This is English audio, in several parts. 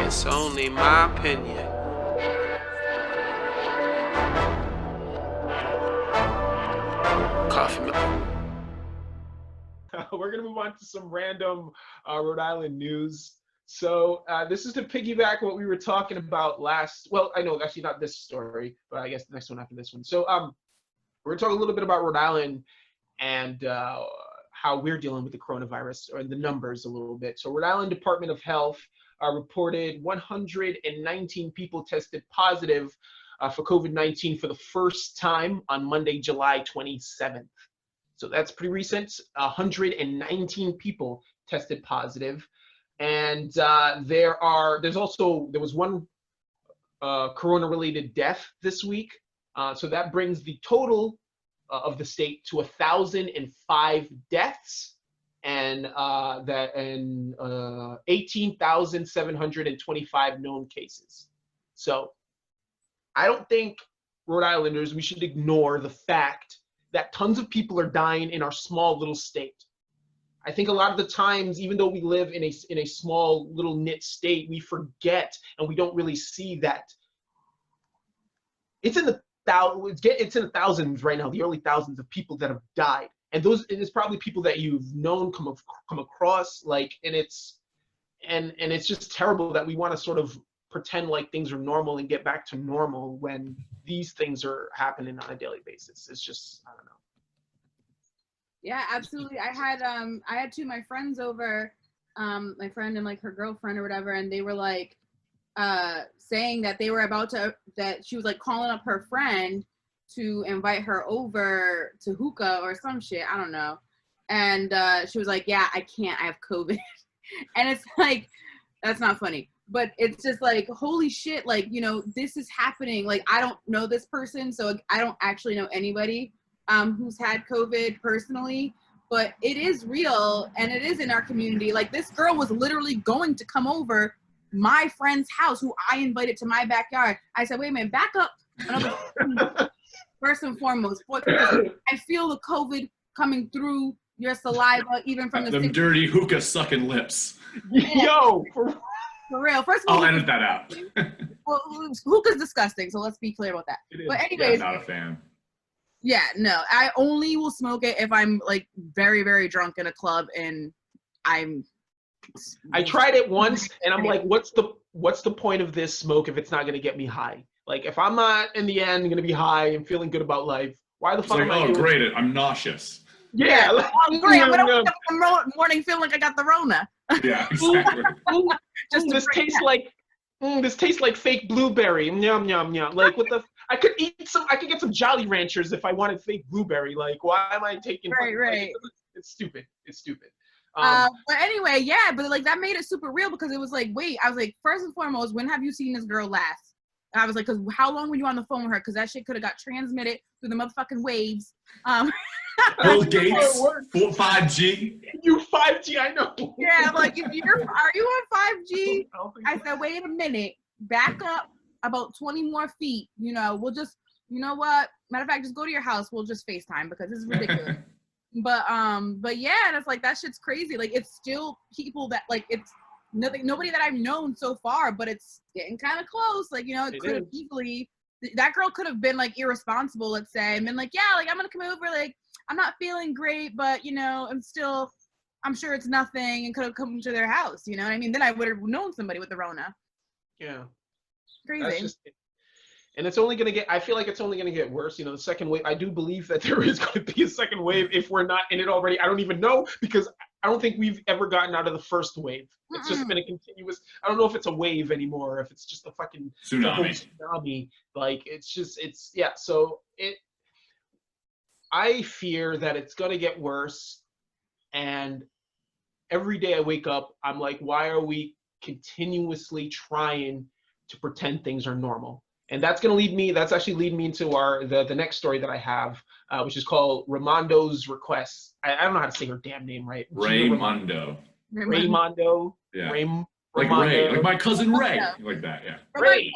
It's only my opinion. Coffee milk. We're going to move on to some random Rhode Island news. So this is to piggyback what we were talking about last. Well, I know actually not this story, but I guess the next one after this one. So we're talking a little bit about Rhode Island and how we're dealing with the coronavirus, or the numbers a little bit. So Rhode Island Department of Health reported 119 people tested positive for COVID-19 for the first time on Monday, July 27th. So that's pretty recent. 119 people tested positive, and there was one corona-related death this week. So that brings the total of the state to 1,005 deaths and 18,725 known cases. So I don't think Rhode Islanders, we should ignore the fact that tons of people are dying in our small little state. I think a lot of the times, even though we live in a small little knit state, we forget and we don't really see that it's in the thousands right now, the early thousands of people that have died, and it's probably people that you've known, come across, like, and it's just terrible that we want to sort of pretend like things are normal and get back to normal when these things are happening on a daily basis. It's just, I don't know. Yeah, absolutely. I had two of my friends over, my friend and like her girlfriend or whatever, and they were like saying that they were that she was like calling up her friend to invite her over to hookah or some shit, I don't know. And she was like, yeah, I can't, I have COVID. And it's like, that's not funny. But it's just like, holy shit, like, you know, this is happening. Like, I don't know this person, so I don't actually know anybody who's had COVID personally, but it is real and it is in our community. Like, this girl was literally going to come over my friend's house, who I invited to my backyard. I said, wait a minute, back up. First and foremost, I feel the COVID coming through your saliva, even from the them dirty hookah sucking lips. Yo, for real. First of all, I'll edit that out. Well, hookah's disgusting, so let's be clear about that. But anyways, not a fan. Yeah, no, I only will smoke it if I'm like very, very drunk in a club and I tried it once and I'm like, what's the point of this smoke if it's not gonna get me high? Like, if I'm not in the end gonna be high and feeling good about life, why the fuck am I doing great, I'm nauseous. Yeah, like, oh, great, I'm gonna wake up in the morning feeling like I got the Rona. Yeah, exactly. This tastes like fake blueberry. Yum yum yum. Like, what the? I could get some Jolly Ranchers if I wanted fake blueberry. Like, why am I taking? Right. Like, it's stupid. But anyway, yeah, but like that made it super real, because it was like, wait, I was like, first and foremost, when have you seen this girl last? And I was like, because how long were you on the phone with her? Because that shit could have got transmitted through the motherfucking waves. Bill Gates, 5G. You 5G, I know. Yeah, like, are you on 5G? I said, wait a minute, back up about 20 more feet. You know, we'll just, you know what? Matter of fact, just go to your house. We'll just FaceTime, because this is ridiculous. But yeah, and it's like, that shit's crazy. Like, it's still people that, like, it's nobody that I've known so far, but it's getting kind of close. Like, you know, it could have easily, that girl could have been like irresponsible, let's say, and been like, yeah, like, I'm gonna come over, like, I'm not feeling great, but, you know, I'm sure it's nothing, and could have come to their house, you know what I mean? Then I would have known somebody with the Rona. Yeah. Crazy. And it's only going to I feel like it's only going to get worse. You know, the second wave, I do believe that there is going to be a second wave if we're not in it already. I don't even know, because I don't think we've ever gotten out of the first wave. It's just been a continuous, I don't know if it's a wave anymore, or if it's just a fucking tsunami. Like, so I fear that it's going to get worse. And every day I wake up, I'm like, why are we continuously trying to pretend things are normal? And that's actually lead me into the next story that I have, which is called Raimondo's Requests. I don't know how to say her damn name right. Raimondo. Raimondo. Yeah. Like Ray, like my cousin Ray, like that, yeah. Ray.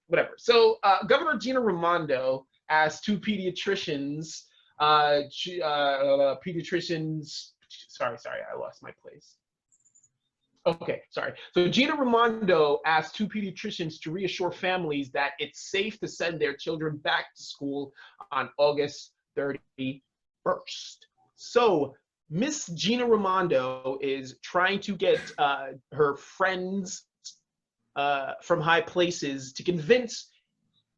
Whatever. So Governor Gina Raimondo asked two pediatricians, sorry, I lost my place. Okay, sorry. So Gina Raimondo asked two pediatricians to reassure families that it's safe to send their children back to school on August 31st. So Miss Gina Raimondo is trying to get her friends from high places to convince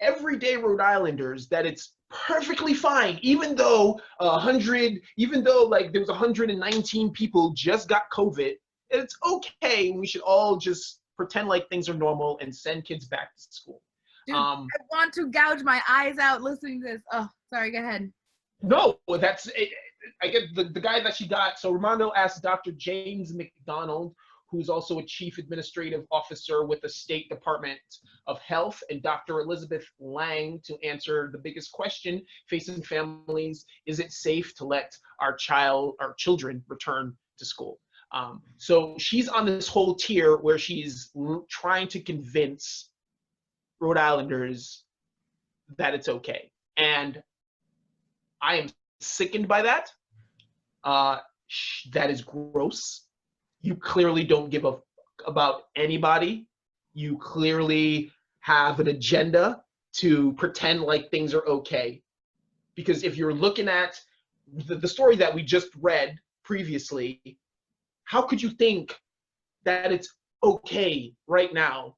everyday Rhode Islanders that it's perfectly fine, even though like there was 119 people just got COVID. It's okay. We should all just pretend like things are normal and send kids back to school. Dude, I want to gouge my eyes out listening to this. Oh, sorry, go ahead. No, that's it. I get the guy that she got. So Raimondo asked Dr. James McDonald, who's also a chief administrative officer with the State Department of Health, and Dr. Elizabeth Lang to answer the biggest question facing families: is it safe to let our children return to school? So she's on this whole tier where she's trying to convince Rhode Islanders that it's okay. And I am sickened by that. That is gross. You clearly don't give a fuck about anybody. You clearly have an agenda to pretend like things are okay. Because if you're looking at the story that we just read previously, how could you think that it's okay right now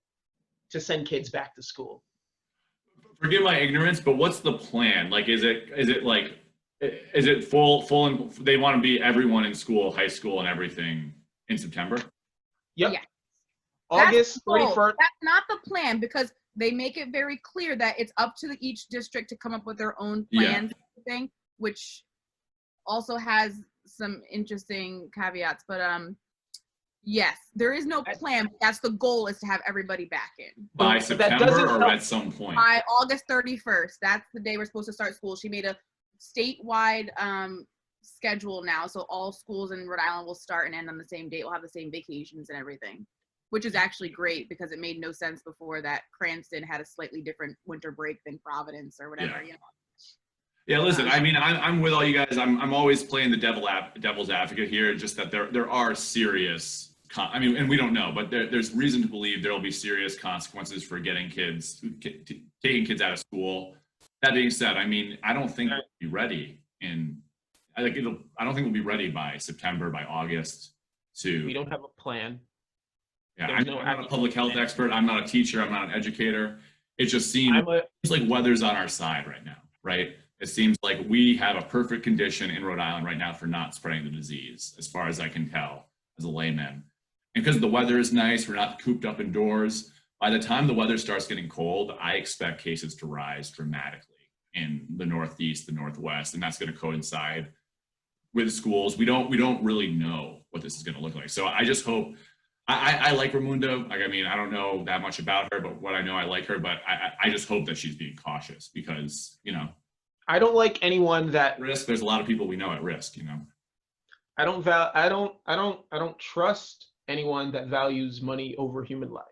to send kids back to school? Forgive my ignorance, but what's the plan? Like, is it full and they want to be everyone in school, high school and everything in September? Yep. Yeah. August 31st. That's not the plan, because they make it very clear that it's up to each district to come up with their own plans, thing, which also has some interesting caveats. But yes, there is no plan. That's the goal, is to have everybody back in By September or at some point? By August 31st. That's the day we're supposed to start school. She made a statewide schedule now, so all schools in Rhode Island will start and end on the same date. We'll have the same vacations and everything, which is actually great, because it made no sense before that Cranston had a slightly different winter break than Providence or whatever. You know. Yeah, listen, I mean, I'm with all you guys. I'm always playing the devil's advocate here, just that there are serious, I mean, and we don't know, but there's reason to believe there will be serious consequences for taking kids out of school. That being said, I mean, I don't think we'll be ready I don't think we'll be ready by September, by August We don't have a plan. Yeah, I'm not a public health expert. I'm not a teacher. I'm not an educator. It just seems like weather's on our side right now, right? It seems like we have a perfect condition in Rhode Island right now for not spreading the disease, as far as I can tell as a layman. And because the weather is nice, we're not cooped up indoors. By the time the weather starts getting cold, I expect cases to rise dramatically in the Northeast, the Northwest, and that's going to coincide with schools. We don't really know what this is going to look like. So I just hope, I like Raimondo. Like, I mean, I don't know that much about her, but what I know, I like her. But I just hope that she's being cautious, because, you know, I don't like anyone that risk. There's a lot of people we know at risk, you know. I don't trust anyone that values money over human life.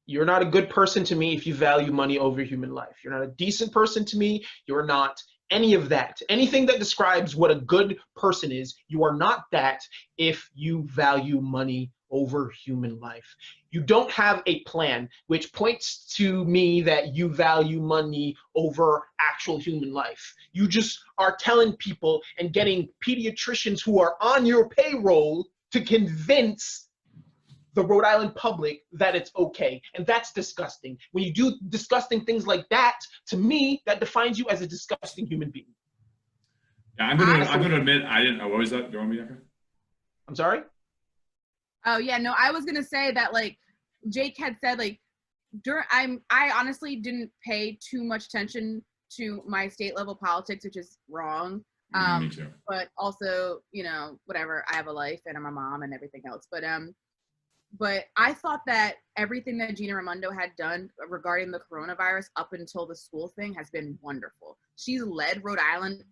You're not a good person to me if you value money over human life. You're not a decent person to me. You're not any of that. Anything that describes what a good person is, you are not that if you value money over human life. You don't have a plan, which points to me that you value money over actual human life. You just are telling people and getting pediatricians who are on your payroll to convince the Rhode Island public that it's okay. And that's disgusting. When you do disgusting things like that, to me, that defines you as a disgusting human being. Yeah, I'm gonna admit, I didn't know. What was that? Do you want me to? I'm sorry? Oh yeah, no, I was gonna say that, like Jake had said, like I honestly didn't pay too much attention to my state level politics, which is wrong. Me too. But also, you know, whatever, I have a life and I'm a mom and everything else. But I thought that everything that Gina Raimondo had done regarding the coronavirus up until the school thing has been wonderful. She's led Rhode Island,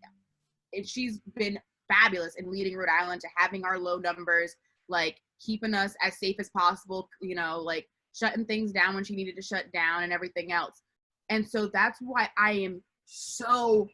and she's been fabulous in leading Rhode Island to having our low numbers, like keeping us as safe as possible, you know, like shutting things down when she needed to shut down and everything else. And so that's why I am so,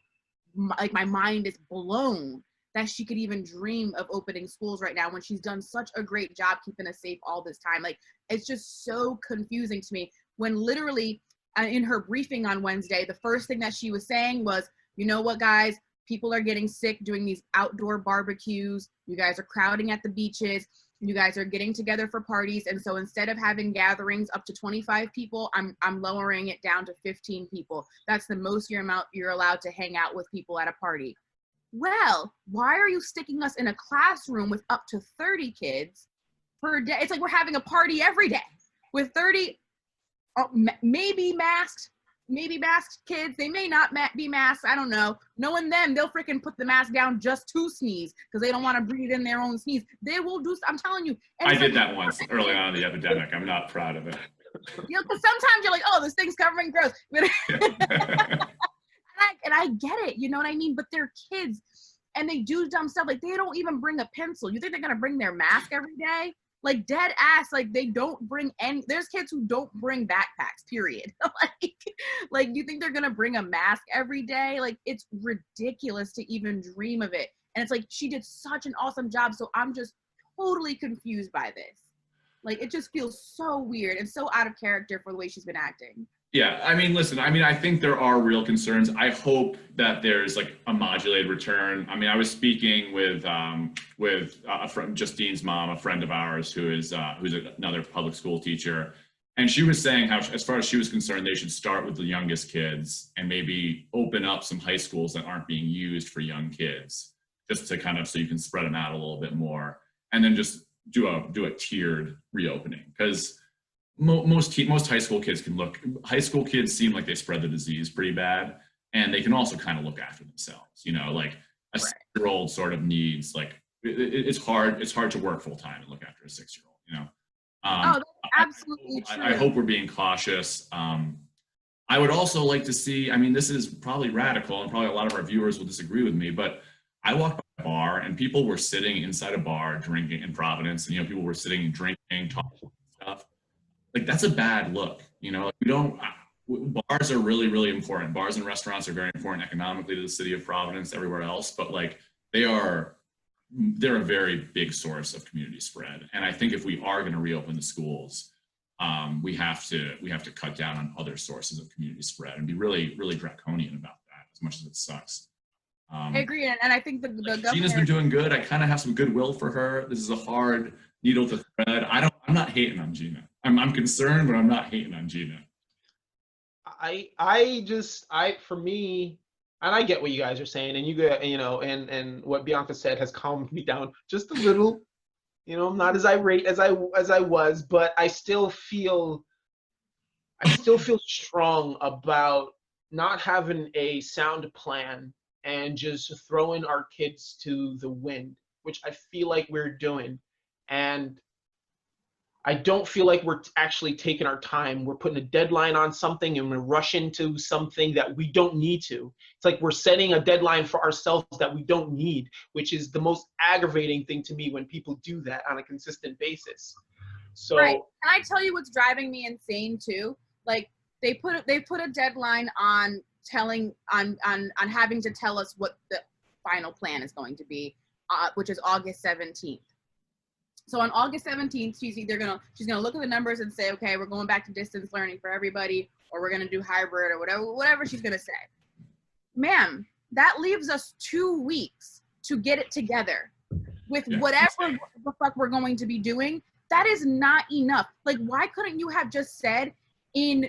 like, my mind is blown that she could even dream of opening schools right now when she's done such a great job keeping us safe all this time. Like, it's just so confusing to me when literally in her briefing on Wednesday, the first thing that she was saying was, you know what, guys, people are getting sick doing these outdoor barbecues. You guys are crowding at the beaches. You guys are getting together for parties. And so instead of having gatherings up to 25 people, I'm lowering it down to 15 people. That's the most you're allowed to hang out with people at a party. Well, why are you sticking us in a classroom with up to 30 kids per day? It's like we're having a party every day with 30, maybe masked kids. They may not be masked. I don't know. Knowing them, they'll freaking put the mask down just to sneeze because they don't want to breathe in their own sneeze. They will do. I'm telling you. I did that once early on in the epidemic. I'm not proud of it. You know, because sometimes you're like, oh, this thing's covering gross. And I get it, you know what I mean? But they're kids and they do dumb stuff. Like, they don't even bring a pencil. You think they're gonna bring their mask every day? Like, dead ass, like, they don't bring any. There's kids who don't bring backpacks, period. like you think they're gonna bring a mask every day? Like, it's ridiculous to even dream of it. And it's like, she did such an awesome job. So I'm just totally confused by this. Like, it just feels so weird and so out of character for the way she's been acting. Yeah, I mean, listen, I mean, I think there are real concerns. I hope that there's like a modulated return. I mean, I was speaking with a friend, Justine's mom, a friend of ours who's another public school teacher. And she was saying how, as far as she was concerned, they should start with the youngest kids and maybe open up some high schools that aren't being used for young kids, just to kind of, so you can spread them out a little bit more. And then just do a tiered reopening, because most high school kids high school kids seem like they spread the disease pretty bad, and they can also kind of look after themselves, you know, like a 6-year-old sort of needs, like, it's hard to work full time and look after a 6-year-old, you know. That's absolutely true. I hope we're being cautious. I would also like to see, I mean, this is probably radical and probably a lot of our viewers will disagree with me, but I walked by a bar and people were sitting inside a bar drinking in Providence, and, you know, people were sitting and drinking, talking stuff. Like, that's a bad look, you know. Bars are really, really important. Bars and restaurants are very important economically to the city of Providence, everywhere else, but like, they're a very big source of community spread. And I think if we are going to reopen the schools, we have to cut down on other sources of community spread and be really, really draconian about that, as much as it sucks. I agree, and I think the governor, Gina's been doing good. I kind of have some goodwill for her. This is a hard needle to thread. I'm not hating on Gina. I'm concerned, but I'm not hating on Gina. For me, and I get what you guys are saying, and you get, you know, and what Bianca said has calmed me down just a little. You know, I'm not as irate as I was, but I still feel strong about not having a sound plan and just throwing our kids to the wind, which I feel like we're doing. And I don't feel like we're actually taking our time. We're putting a deadline on something and we're rushing to something that we don't need to. It's like we're setting a deadline for ourselves that we don't need, which is the most aggravating thing to me when people do that on a consistent basis. So, right. And I tell you what's driving me insane too. Like, they put a deadline on having to tell us what the final plan is going to be, which is August 17th. So on August 17th, she's gonna look at the numbers and say, okay, we're going back to distance learning for everybody, or we're gonna do hybrid, or whatever she's gonna say. Ma'am, that leaves us 2 weeks to get it together with whatever the fuck we're going to be doing. That is not enough. Like, why couldn't you have just said in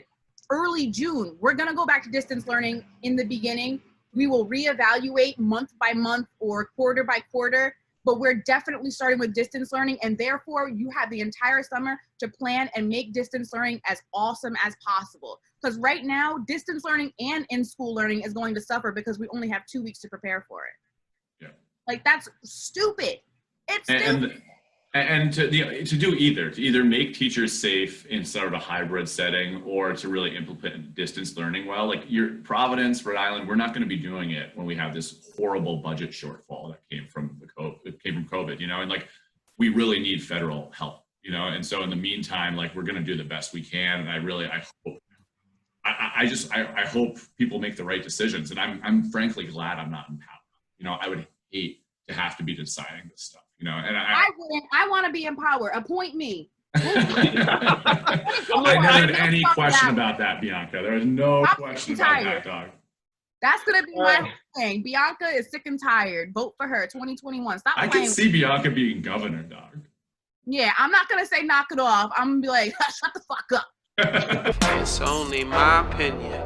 early June, we're gonna go back to distance learning in the beginning. We will reevaluate month by month or quarter by quarter, but we're definitely starting with distance learning, and therefore you have the entire summer to plan and make distance learning as awesome as possible. Because right now, distance learning and in-school learning is going to suffer because we only have 2 weeks to prepare for it. Yeah. Like, that's stupid. It's stupid. And to do either, to either make teachers safe in sort of a hybrid setting, or to really implement distance learning well. Like, your Providence, Rhode Island, we're not going to be doing it when we have this horrible budget shortfall that came from COVID, you know, and like, we really need federal help, you know, and so in the meantime, like, we're going to do the best we can. And I hope people make the right decisions. And I'm frankly glad I'm not in power. You know, I would hate to have to be deciding this stuff, you know. And I wouldn't. I want to be in power. Appoint me. I never had any question about that, Bianca. There is no question about that, dog. That's gonna be my thing. Bianca is sick and tired. Vote for her. 2021. Stop I playing. can see Bianca being governor, dog. Yeah, I'm not gonna say knock it off. I'm gonna be like, shut the fuck up. It's only my opinion.